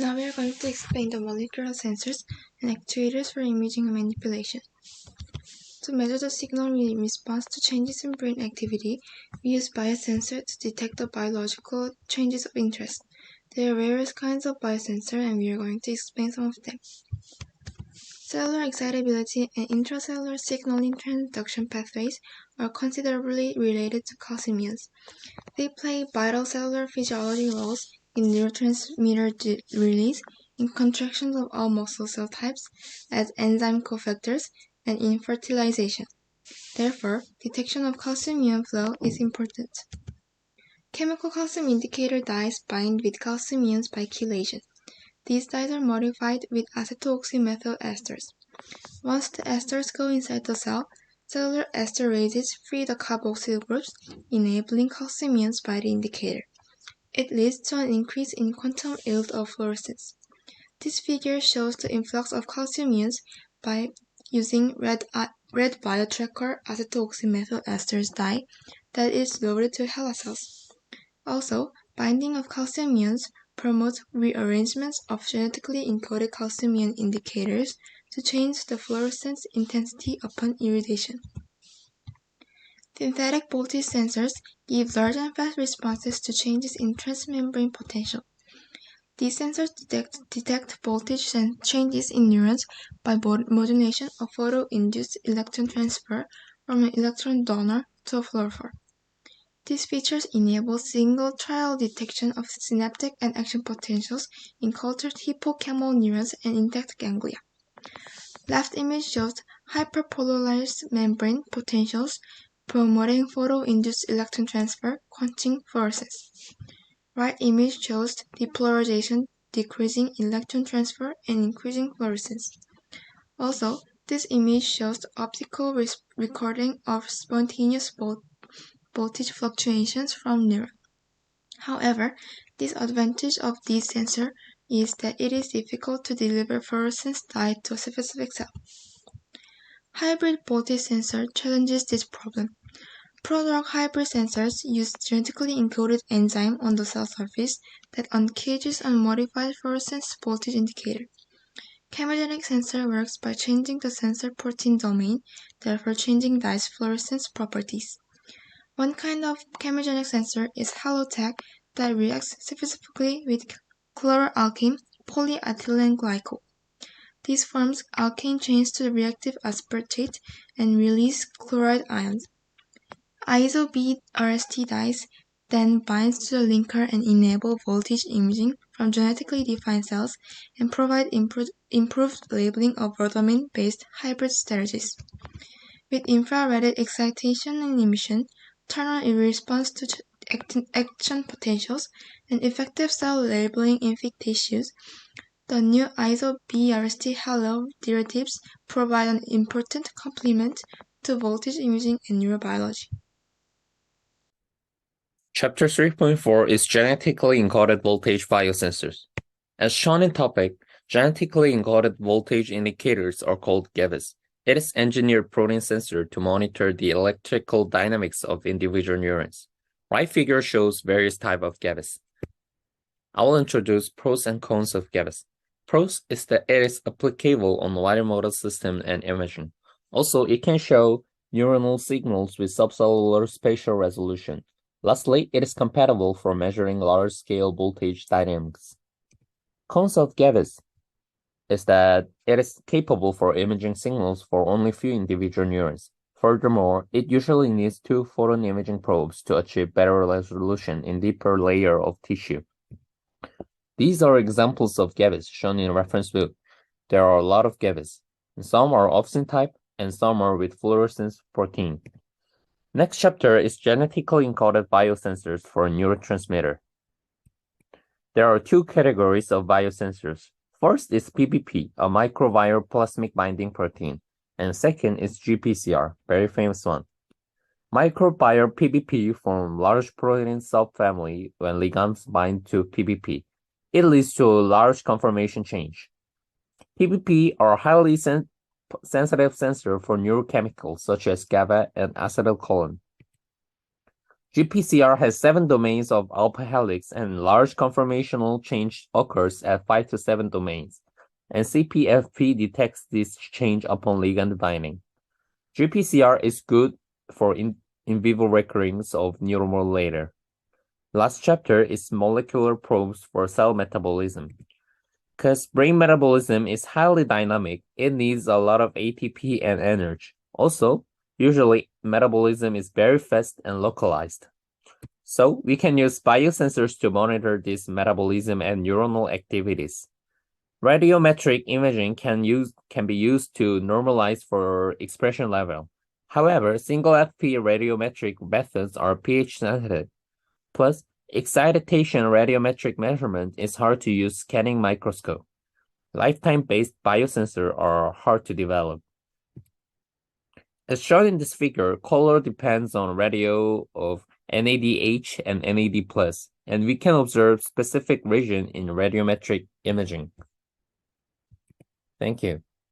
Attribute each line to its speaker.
Speaker 1: Now we are going to explain the molecular sensors and actuators for imaging and manipulation. To measure the signal response to changes in brain activity, we use biosensors to detect the biological changes of interest. There are various kinds of biosensors, and we are going to explain some of them. Cellular excitability and intracellular signaling transduction pathways are considerably related to calcimions. They play vital cellular physiology roles in neurotransmitter release, in contractions of all muscle cell types, as enzyme cofactors, and in fertilization. Therefore, detection of calcium ion flow is important. Chemical calcium indicator dyes bind with calcium ions by chelation. These dyes are modified with acetoxymethyl esters. Once the esters go inside the cell, cellular esterases free the carboxyl groups, enabling calcium ions by the indicator. It leads to an increase in quantum yield of fluorescence. This figure shows the influx of calcium ions by using red biotracker acetoxymethyl esters dye that is loaded to HeLa cells. Also, binding of calcium ions promotes rearrangements of genetically encoded calcium ion indicators to change the fluorescence intensity upon irradiation. Synthetic voltage sensors give large and fast responses to changes in transmembrane potential. These sensors detect voltage changes in neurons by modulation of photo-induced electron transfer from an electron donor to a fluorophore. These features enable single trial detection of synaptic and action potentials in cultured hippocampal neurons and intact ganglia. Left image shows hyperpolarized membrane potentials promoting photo-induced electron transfer, quenching fluorescence. Right image shows depolarization, decreasing electron transfer, and increasing fluorescence. Also, this image shows the optical recording of spontaneous voltage fluctuations from neuron. However, disadvantage of this sensor is that it is difficult to deliver fluorescence dye to a specific cell. Hybrid voltage sensor challenges this problem. Prodrug hybrid sensors use genetically encoded enzyme on the cell surface that uncages a modified fluorescence voltage indicator. Chemogenic sensor works by changing the sensor protein domain, therefore changing dye's fluorescence properties. One kind of chemogenic sensor is halotech that reacts specifically with chloroalkane polyethylene glycol. This forms alkane chains to the reactive aspartate and release chloride ions. ISO-B RST dyes then binds to the linker and enable voltage imaging from genetically defined cells and provide improved labeling of rhodanine-based hybrid strategies. With infrared excitation and emission, turn-on in response to action potentials, and effective cell labeling in thick tissues, the new ISO-B RST halo derivatives provide an important complement to voltage imaging and neurobiology.
Speaker 2: Chapter 3.4 is genetically encoded voltage biosensors. As shown in topic, genetically encoded voltage indicators are called GEVIS. It is engineered protein sensor to monitor the electrical dynamics of individual neurons. Right figure shows various types of GEVIS. I will introduce pros and cons of GEVIS. Pros is that it is applicable on wider model system and imaging. Also, it can show neuronal signals with subcellular spatial resolution. Lastly, it is compatible for measuring large-scale voltage dynamics. Cons of GEVIS is that it is capable for imaging signals for only few individual neurons. Furthermore, it usually needs 2 photon imaging probes to achieve better resolution in deeper layer of tissue. These are examples of GEVIS shown in reference book. There are a lot of GEVIS. Some are opsin type and some are with fluorescence protein. Next chapter is genetically encoded biosensors for neurotransmitter. There are 2 categories of biosensors. First is PBP, a microviral plasmic binding protein, and second is GPCR, very famous one. Microviral PBP form large protein subfamily when ligands bind to PBP. It leads to a large conformation change. PBP are highly sensitive sensor for neurochemicals such as GABA and acetylcholine. GPCR has 7 domains of alpha helix, and large conformational change occurs at 5 to 7 domains, and CPFP detects this change upon ligand binding. GPCR is good for in vivo recordings of neuromodulator. Last chapter is molecular probes for cell metabolism. Because brain metabolism is highly dynamic, it needs a lot of ATP and energy. Also, usually metabolism is very fast and localized. So we can use biosensors to monitor this metabolism and neuronal activities. Radiometric imaging can be used to normalize for expression level. However, single FP radiometric methods are pH sensitive. Plus, excitation radiometric measurement is hard to use scanning microscope. Lifetime-based biosensors are hard to develop. As shown in this figure, color depends on radio of NADH and NAD+, and we can observe specific region in radiometric imaging. Thank you.